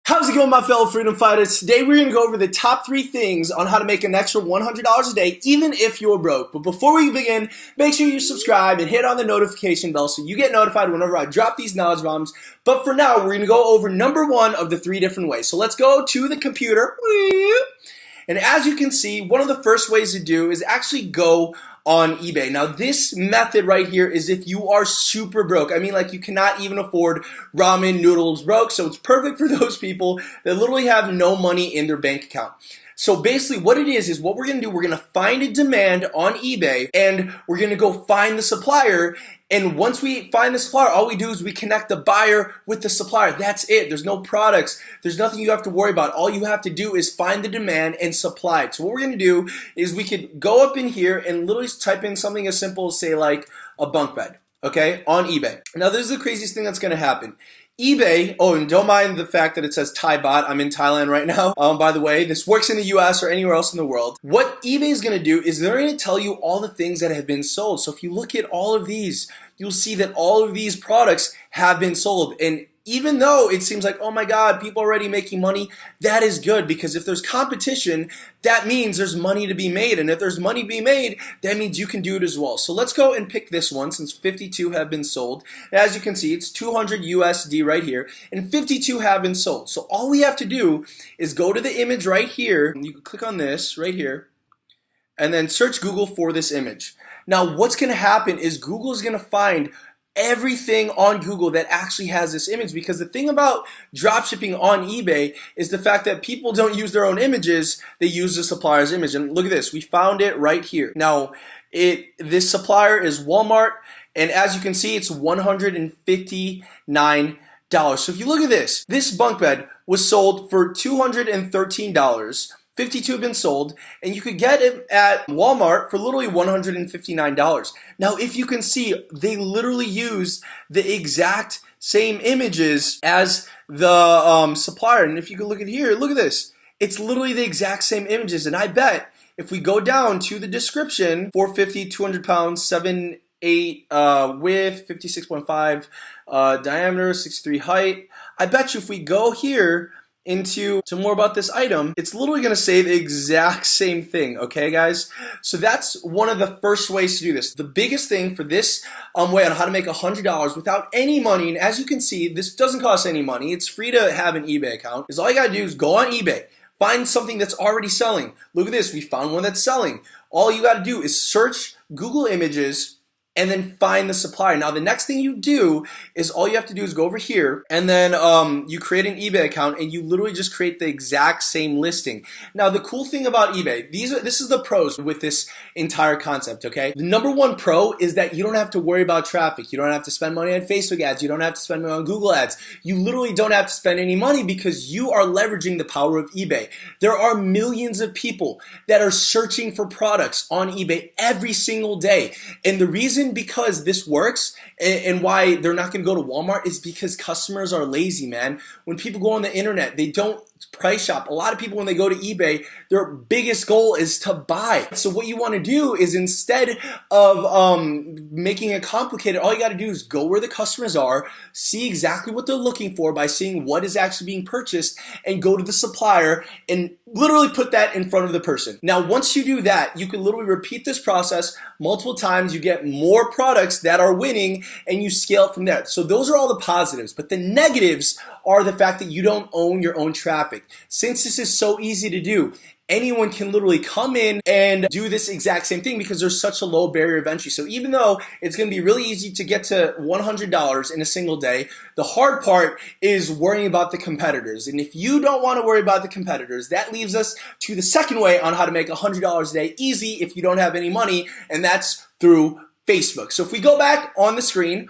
How's it going, my fellow freedom fighters? Today we're going to go over the top 3 things on how to make an extra $100 a day even if you're broke. But before we begin, make sure you subscribe and hit on the notification bell so you get notified whenever I drop these knowledge bombs. But for now, we're going to go over number 1 of the 3 different ways. So let's go to the computer. And as you can see, one of the first ways to do is actually go on eBay. Now this method right here is if you are super broke. I mean, like, you cannot even afford ramen noodles broke, so it's perfect for those people that literally have no money in their bank account. So basically what it is what we're gonna do, we're gonna find a demand on eBay and we're gonna go find the supplier. And once we find the supplier, all we do is we connect the buyer with the supplier. That's it. There's no products. There's nothing you have to worry about. All you have to do is find the demand and supply it. So what we're going to do is we could go up in here and literally type in something as simple as, say, like a bunk bed, okay, on eBay. Now, this is the craziest thing that's going to happen. eBay, oh, and don't mind the fact that it says Thai bot. I'm in Thailand right now. By the way, this works in the US or anywhere else in the world. What eBay is going to do is they're going to tell you all the things that have been sold. So if you look at all of these, you'll see that all of these products have been sold. And even though it seems like, oh my God, people are already making money, that is good, because if there's competition, that means there's money to be made. And if there's money to be made, that means you can do it as well. So let's go and pick this one since 52 have been sold. And as you can see, it's 200 USD right here, and 52 have been sold. So all we have to do is go to the image right here. You can click on this right here and then search Google for this image. Now what's going to happen is Google is going to find everything on Google that actually has this image, because the thing about dropshipping on eBay is the fact that people don't use their own images, they use the supplier's image. And look at this, we found it right here. Now this supplier is Walmart, and as you can see, it's $159. So if you look at this bunk bed was sold for $213. 52 have been sold, and you could get it at Walmart for literally $159. Now, if you can see, they literally use the exact same images as the supplier. And if you can look at here, look at this. It's literally the exact same images. And I bet if we go down to the description, 450, 200 pounds, 7'8" width, 56.5 diameter, 6'3" height. I bet you if we go here into more about this item, it's literally going to say the exact same thing, okay guys? So that's one of the first ways to do this. The biggest thing for this way on how to make $100 without any money, and as you can see, this doesn't cost any money, it's free to have an eBay account, is all you gotta do is go on eBay, find something that's already selling. Look at this, we found one that's selling. All you gotta do is search Google Images and then find the supplier. Now the next thing you do is all you have to do is go over here and then you create an eBay account and you literally just create the exact same listing. Now the cool thing about eBay, this is the pros with this entire concept, okay? The number 1 pro is that you don't have to worry about traffic. You don't have to spend money on Facebook ads. You don't have to spend money on Google ads. You literally don't have to spend any money because you are leveraging the power of eBay. There are millions of people that are searching for products on eBay every single day. And the reason because this works and why they're not going to go to Walmart is because customers are lazy, man. When people go on the internet, they don't price shop. A lot of people, when they go to eBay, their biggest goal is to buy. So what you want to do is, instead of making it complicated, all you got to do is go where the customers are, see exactly what they're looking for by seeing what is actually being purchased, and go to the supplier and literally put that in front of the person. Now once you do that, you can literally repeat this process multiple times. You get more products that are winning and you scale it from there. So those are all the positives, but the negatives are the fact that you don't own your own traffic. Since this is so easy to do, anyone can literally come in and do this exact same thing because there's such a low barrier of entry. So even though it's going to be really easy to get to $100 in a single day, the hard part is worrying about the competitors. And if you don't want to worry about the competitors, that leaves us to the second way on how to make $100 a day easy if you don't have any money, and that's through Facebook. So if we go back on the screen,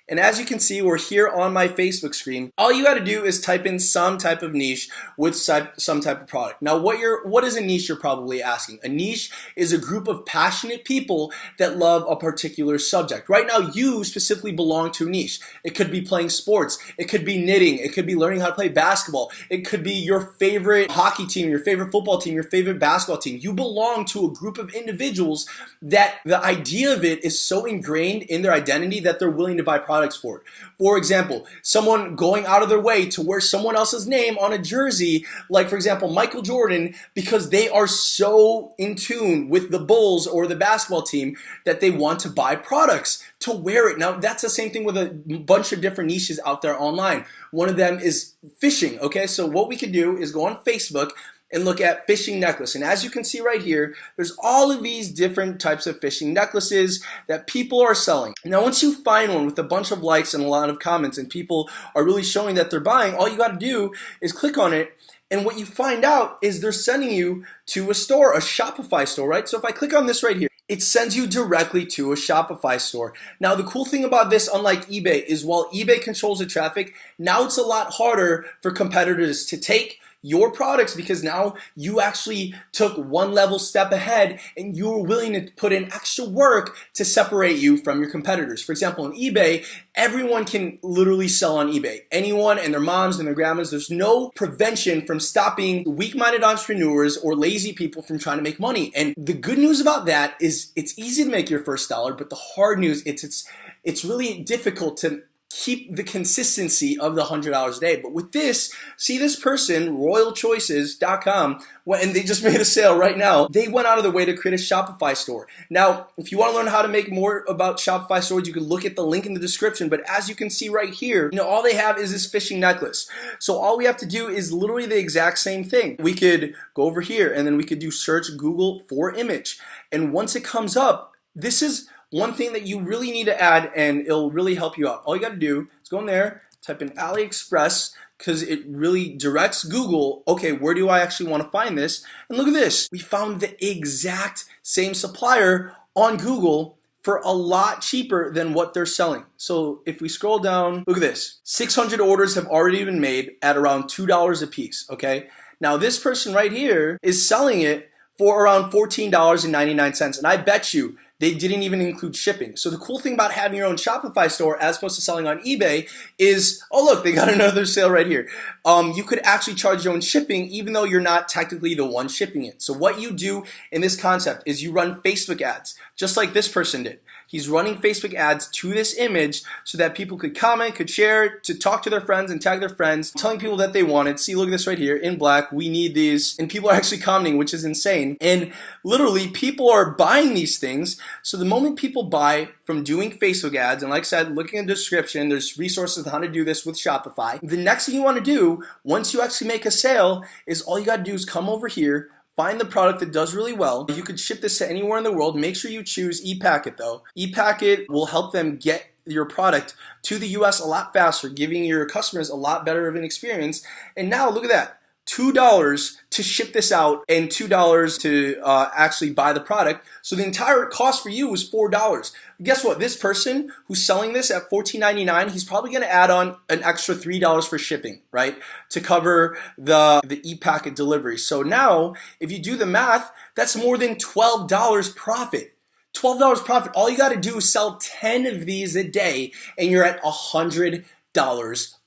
and as you can see, we're here on my Facebook screen. All you got to do is type in some type of niche with some type of product. Now, what is a niche, you're probably asking? A niche is a group of passionate people that love a particular subject. Right now, you specifically belong to a niche. It could be playing sports. It could be knitting. It could be learning how to play basketball. It could be your favorite hockey team, your favorite football team, your favorite basketball team. You belong to a group of individuals that the idea of it is so ingrained in their identity that they're willing to buy products products for it. For example, someone going out of their way to wear someone else's name on a jersey, like for example, Michael Jordan, because they are so in tune with the Bulls or the basketball team that they want to buy products to wear it. Now, that's the same thing with a bunch of different niches out there online. One of them is fishing, okay? So what we could do is go on Facebook and look at fishing necklace. And as you can see right here, there's all of these different types of fishing necklaces that people are selling. Now, once you find one with a bunch of likes and a lot of comments and people are really showing that they're buying, all you got to do is click on it. And what you find out is they're sending you to a store, a Shopify store, right? So if I click on this right here, it sends you directly to a Shopify store. Now, the cool thing about this, unlike eBay, is while eBay controls the traffic, now it's a lot harder for competitors to take your products because now you actually took one level step ahead and you were willing to put in extra work to separate you from your competitors. For example, on eBay, everyone can literally sell on eBay. Anyone and their moms and their grandmas, there's no prevention from stopping weak-minded entrepreneurs or lazy people from trying to make money. And the good news about that is it's easy to make your first dollar, but the hard news, it's really difficult to keep the consistency of the $100 a day. But with this, see this person, royalchoices.com, and they just made a sale right now. They went out of their way to create a Shopify store. Now, if you want to learn how to make more about Shopify stores, you can look at the link in the description. But as you can see right here, all they have is this fishing necklace. So all we have to do is literally the exact same thing. We could go over here and then we could do search Google for image. And once it comes up, this is one thing that you really need to add and it'll really help you out. All you got to do is go in there, type in AliExpress, because it really directs Google, okay, where do I actually want to find this? And look at this. We found the exact same supplier on Google for a lot cheaper than what they're selling. So if we scroll down, look at this. 600 orders have already been made at around $2 a piece, okay? Now this person right here is selling it for around $14.99, and I bet you they didn't even include shipping. So the cool thing about having your own Shopify store as opposed to selling on eBay is, oh look, they got another sale right here. You could actually charge your own shipping even though you're not technically the one shipping it. So what you do in this concept is you run Facebook ads, just like this person did. He's running Facebook ads to this image so that people could comment, could share, to talk to their friends and tag their friends, telling people that they wanted. See, look at this right here in black. We need these. And people are actually commenting, which is insane. And literally, people are buying these things. So the moment people buy from doing Facebook ads, and like I said, looking in the description, there's resources on how to do this with Shopify. The next thing you want to do, once you actually make a sale, is all you got to do is come over here, find the product that does really well. You could ship this to anywhere in the world. Make sure you choose ePacket though. ePacket will help them get your product to the US a lot faster, giving your customers a lot better of an experience. And now look at that. $2 to ship this out and $2 to actually buy the product. So the entire cost for you was $4. Guess what? This person who's selling this at $14.99, he's probably going to add on an extra $3 for shipping, right? To cover the ePacket delivery. So now, if you do the math, that's more than $12 profit. $12 profit. All you got to do is sell 10 of these a day and you're at $100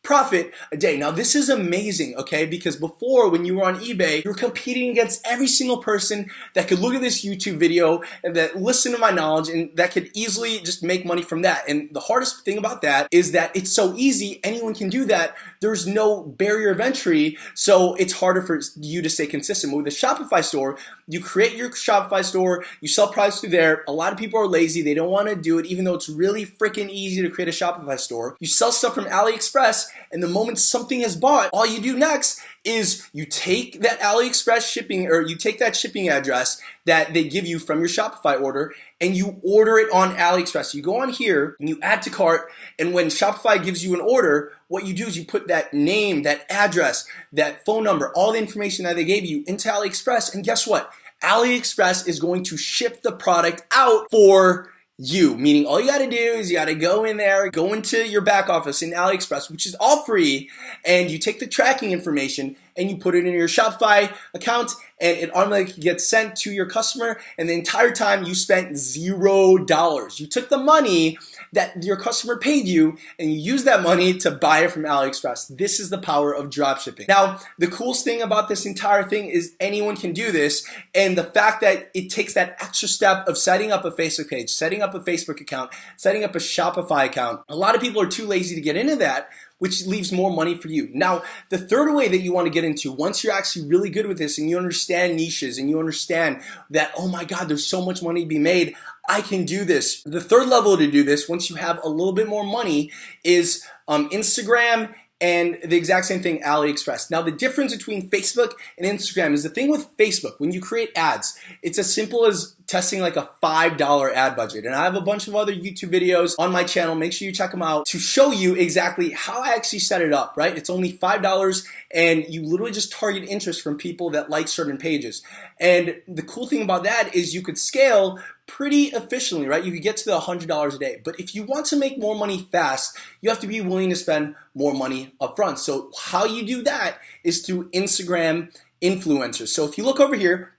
profit a day. Now this is amazing, okay? Because before, when you were on eBay, you were competing against every single person that could look at this YouTube video and that listen to my knowledge and that could easily just make money from that. And the hardest thing about that is that it's so easy, anyone can do that. There's no barrier of entry, so it's harder for you to stay consistent. But with a Shopify store, you create your Shopify store, you sell products through there. A lot of people are lazy, they don't want to do it, even though it's really freaking easy to create a Shopify store. You sell stuff from AliExpress, and the moment something is bought, all you do next is you take that AliExpress shipping, or you take that shipping address that they give you from your Shopify order, and you order it on AliExpress. You go on here and you add to cart, and when Shopify gives you an order, what you do is you put that name, that address, that phone number, all the information that they gave you into AliExpress, and guess what? AliExpress is going to ship the product out for you, meaning all you got to do is you got to go in there, go into your back office in AliExpress, which is all free, and you take the tracking information and you put it in your Shopify account, and it automatically gets sent to your customer, and the entire time you spent $0. You took the money that your customer paid you and you used that money to buy it from AliExpress. This is the power of dropshipping. Now, the coolest thing about this entire thing is anyone can do this, and the fact that it takes that extra step of setting up a Facebook page, setting up a Facebook account, setting up a Shopify account. A lot of people are too lazy to get into that, which leaves more money for you. Now, the third way that you want to get into, once you're actually really good with this and you understand niches and you understand that, oh my God, there's so much money to be made, I can do this. The third level to do this, once you have a little bit more money, is Instagram and the exact same thing, AliExpress. Now, the difference between Facebook and Instagram is the thing with Facebook, when you create ads, it's as simple as testing like a $5 ad budget. And I have a bunch of other YouTube videos on my channel. Make sure you check them out to show you exactly how I actually set it up, right? It's only $5 and you literally just target interest from people that like certain pages. And the cool thing about that is you could scale pretty efficiently, right? You could get to the $100 a day. But if you want to make more money fast, you have to be willing to spend more money upfront. So how you do that is through Instagram influencers. So if you look over here,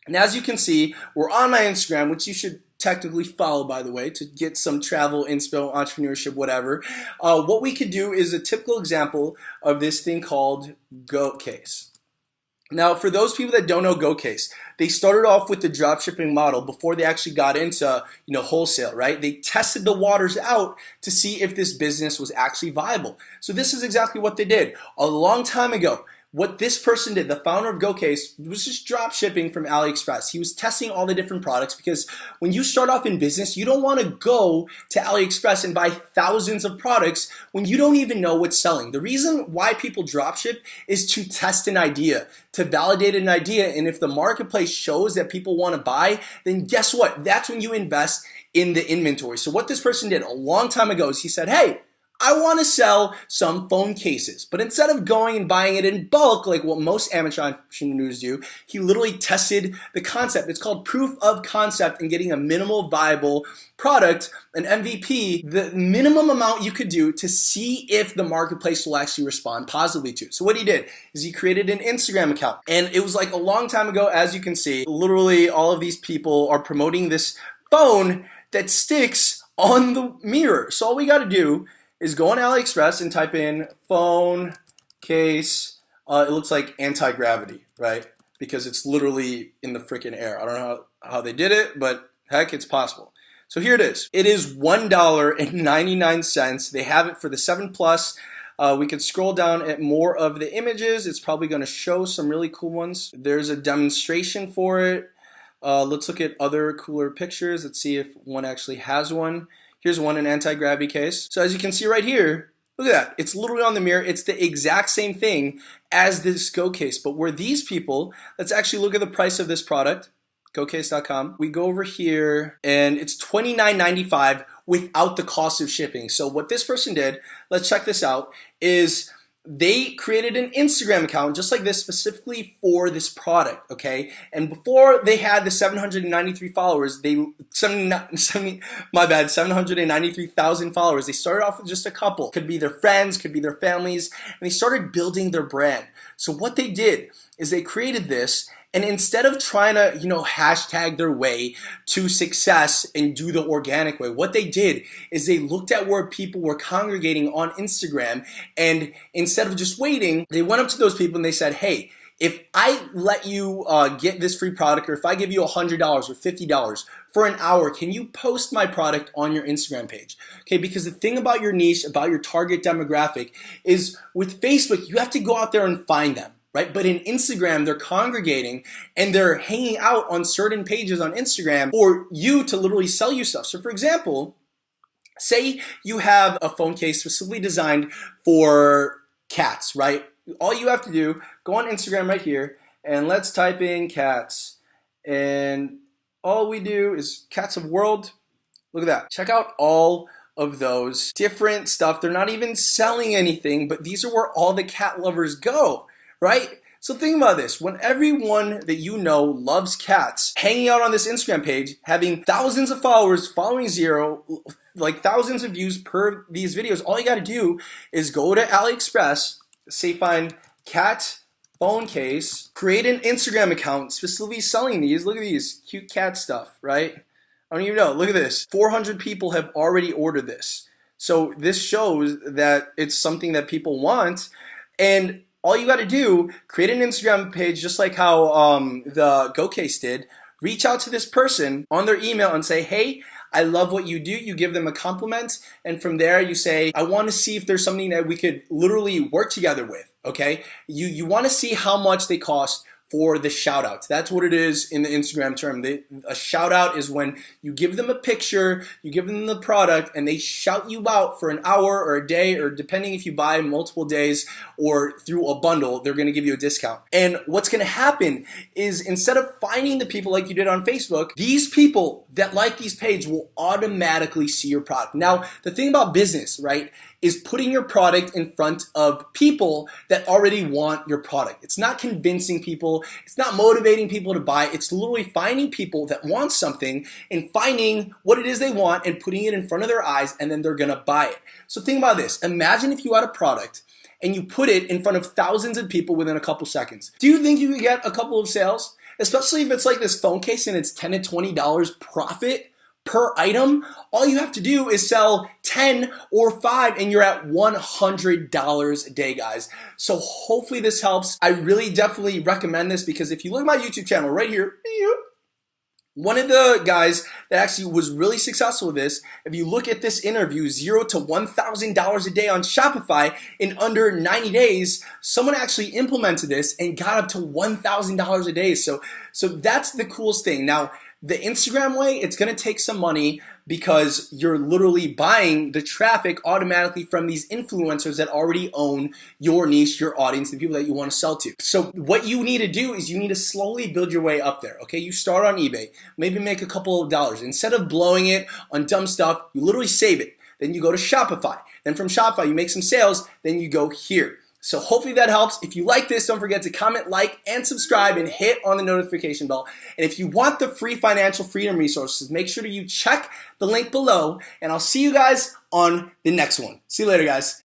and as you can see, we're on my Instagram, which you should technically follow, by the way, to get some travel, inspo, entrepreneurship, whatever. What we could do is a typical example of this thing called GoCase. Now, for those people that don't know GoCase, they started off with the dropshipping model before they actually got into wholesale, right? They tested the waters out to see if this business was actually viable. So this is exactly what they did a long time ago. What this person did, the founder of GoCase, was just drop shipping from AliExpress. He was testing all the different products because when you start off in business, you don't want to go to AliExpress and buy thousands of products when you don't even know what's selling. The reason why people drop ship is to test an idea, to validate an idea, and if the marketplace shows that people want to buy, then guess what? That's when you invest in the inventory. So what this person did a long time ago is he said, hey, I want to sell some phone cases, but instead of going and buying it in bulk like what most amateur entrepreneurs do, he literally tested the concept. It's called proof of concept and getting a minimal viable product, an MVP, the minimum amount you could do to see if the marketplace will actually respond positively to it. So what he did is he created an Instagram account, and it was like a long time ago, as you can see, literally all of these people are promoting this phone that sticks on the mirror. So all we got to do is go on AliExpress and type in phone case. It looks like anti-gravity, right? Because it's literally in the freaking air. I don't know how they did it, but heck, it's possible. So here it is. It is $1.99. They have it for the 7 Plus. We could scroll down at more of the images. It's probably going to show some really cool ones. There's a demonstration for it. Let's look at other cooler pictures. Let's see if one actually has one. Here's one, an anti-gravity case. So as you can see right here, look at that. It's literally on the mirror. It's the exact same thing as this GoCase. But where these people, let's actually look at the price of this product, GoCase.com. We go over here and it's $29.95 without the cost of shipping. So what this person did, let's check this out, is they created an Instagram account just like this specifically for this product, okay? And before they had the 793 followers, 793,000 followers, they started off with just a couple. Could be their friends, could be their families, and they started building their brand. So what they did is they created this, and instead of trying to, hashtag their way to success and do the organic way, what they did is they looked at where people were congregating on Instagram, and instead of just waiting, they went up to those people and they said, hey, if I let you get this free product, or if I give you $100 or $50 for an hour, can you post my product on your Instagram page? Okay, because the thing about your niche, about your target demographic is with Facebook, you have to go out there and find them. Right? But in Instagram, they're congregating and they're hanging out on certain pages on Instagram for you to literally sell you stuff. So for example, say you have a phone case specifically designed for cats, right? All you have to do, go on Instagram right here and let's type in cats. And all we do is cats of world. Look at that. Check out all of those different stuff. They're not even selling anything, but these are where all the cat lovers go. Right? So think about this. When everyone that you know loves cats, hanging out on this Instagram page, having thousands of followers, following zero, like thousands of views per these videos, all you got to do is go to AliExpress, say find cat phone case, create an Instagram account specifically selling these. Look at these cute cat stuff, right? I don't even know. Look at this. 400 people have already ordered this. So this shows that it's something that people want. And all you got to do, create an Instagram page just like how the Go Case did. Reach out to this person on their email and say, hey, I love what you do. You give them a compliment. And from there you say, I want to see if there's something that we could literally work together with. Okay. You want to see how much they cost for the shout outs. That's what it is in the Instagram term. A shout out is when you give them a picture, you give them the product, and they shout you out for an hour or a day, or depending if you buy multiple days or through a bundle, they're gonna give you a discount. And what's gonna happen is instead of finding the people like you did on Facebook, these people that like these pages will automatically see your product. Now, the thing about business, right, is putting your product in front of people that already want your product. It's not convincing people. It's not motivating people to buy. It's literally finding people that want something and finding what it is they want and putting it in front of their eyes, and then they're gonna buy it. So think about this. Imagine if you had a product and you put it in front of thousands of people within a couple seconds. Do you think you could get a couple of sales? Especially if it's like this phone case and it's $10 to $20 profit per item. All you have to do is sell 10 or 5 and you're at $100 a day, guys. So hopefully this helps. I really definitely recommend this because if you look at my YouTube channel right here, one of the guys that actually was really successful with this, if you look at this interview, $0 to $1,000 a day on Shopify in under 90 days, someone actually implemented this and got up to $1,000 a day. So that's the coolest thing. Now, the Instagram way, it's gonna take some money because you're literally buying the traffic automatically from these influencers that already own your niche, your audience, the people that you want to sell to. So what you need to do is you need to slowly build your way up there, okay? You start on eBay, maybe make a couple of dollars. Instead of blowing it on dumb stuff, you literally save it. Then you go to Shopify. Then from Shopify, you make some sales, then you go here. So hopefully that helps. If you like this, don't forget to comment, like, and subscribe, and hit on the notification bell. And if you want the free financial freedom resources, make sure that you check the link below, and I'll see you guys on the next one. See you later, guys.